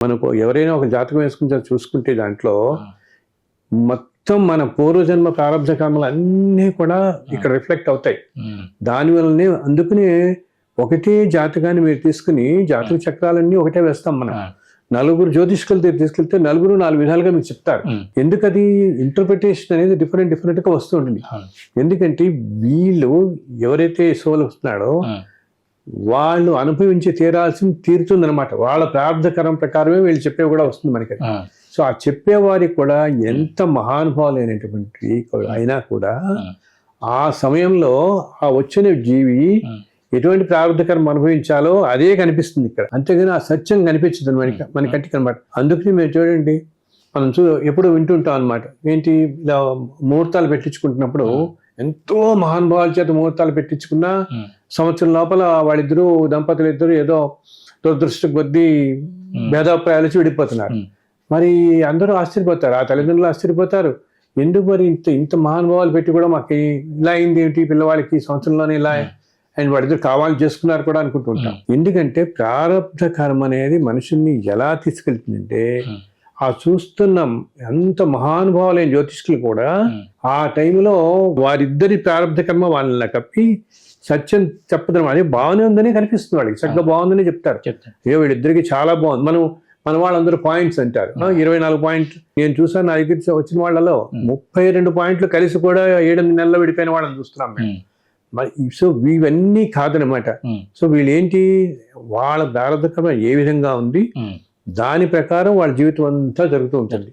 మనకు ఎవరైనా ఒక జాతకం వేసుకుని చూసుకుంటే దాంట్లో మొత్తం మన పూర్వజన్మ ప్రారంభ కర్మలు అన్నీ కూడా ఇక్కడ రిఫ్లెక్ట్ అవుతాయి. దానివల్లనే అందుకనే ఒకటే జాతకాన్ని మీరు తీసుకుని జాతక చక్రాలన్నీ ఒకటే వేస్తాం మనం. నలుగురు జ్యోతిష్కుల దగ్గర తీసుకెళ్తే నలుగురు 4 విధాలుగా మీకు చెప్తారు. ఎందుకది ఇంటర్ప్రిటేషన్ అనేది డిఫరెంట్ గా వస్తూ ఉంటుంది. ఎందుకంటే వీళ్ళు ఎవరైతే సోల్ వస్తున్నాడో వాళ్ళు అనుభవించి తీరుతుంది అనమాట. వాళ్ళ ప్రార్థకరం ప్రకారమే వీళ్ళు చెప్పేవి కూడా వస్తుంది మనకి. సో ఆ చెప్పేవారికి కూడా ఎంత మహానుభావులైనటువంటి అయినా కూడా ఆ సమయంలో ఆ వచ్చిన జీవి ఎటువంటి ప్రారంభకరం అనుభవించాలో అదే కనిపిస్తుంది ఇక్కడ. అంతేగాని ఆ సత్యం కనిపించదు మన కంటికి అనమాట. అందుకని మీరు చూడండి, మనం ఎప్పుడు వింటుంటాం అనమాట. ఏంటి ఇలా ముహూర్తాలు పెట్టించుకుంటున్నప్పుడు ఎంతో మహానుభావాల చేత ముహూర్తాలు పెట్టించుకున్న సంవత్సరం లోపల వాళ్ళిద్దరూ దంపతులు ఇద్దరు ఏదో దురదృష్ట కొద్దీ భేదాభిప్రాయాలు విడిపోతున్నారు. మరి అందరూ ఆశ్చర్యపోతారు, ఆ తల్లిదండ్రులు ఆశ్చర్యపోతారు. ఎందుకు మరి ఇంత మహానుభావాలు పెట్టి కూడా మాకు ఇలా అయింది ఏంటి పిల్లవాళ్ళకి సంవత్సరంలోనే ఇలా, అండ్ వాళ్ళిద్దరు కావాలని చేసుకున్నారు కూడా అనుకుంటుంటాం. ఎందుకంటే ప్రారబ్ధ కర్మ అనేది మనుషుల్ని ఎలా తీసుకెళ్తుందంటే ఆ చూస్తున్నాం ఎంత మహానుభావులైన జ్యోతిష్కులు కూడా ఆ టైంలో వారిద్దరి ప్రారబ్ధ కర్మ వాళ్ళని కప్పి సత్యం చెప్పడం అది బాగానే ఉందని కనిపిస్తుంది. వాళ్ళకి చక్కగా బాగుందని చెప్తారు. వీళ్ళిద్దరికి చాలా బాగుంది. మన వాళ్ళందరూ పాయింట్స్ అంటారు. 24 పాయింట్లు నేను చూసాను. నా దగ్గర వచ్చిన వాళ్ళలో 32 పాయింట్లు కలిసి కూడా 7 నెలల్లో విడిపోయిన వాళ్ళని చూస్తున్నాం మేము. సో ఇవన్నీ కాదనమాట. సో వీళ్ళు ఏంటి, వాళ్ళ ప్రారబ్ధ కర్మ ఏ విధంగా ఉంది దాని ప్రకారం వాళ్ళ జీవితం అంతా జరుగుతూ ఉంటుంది.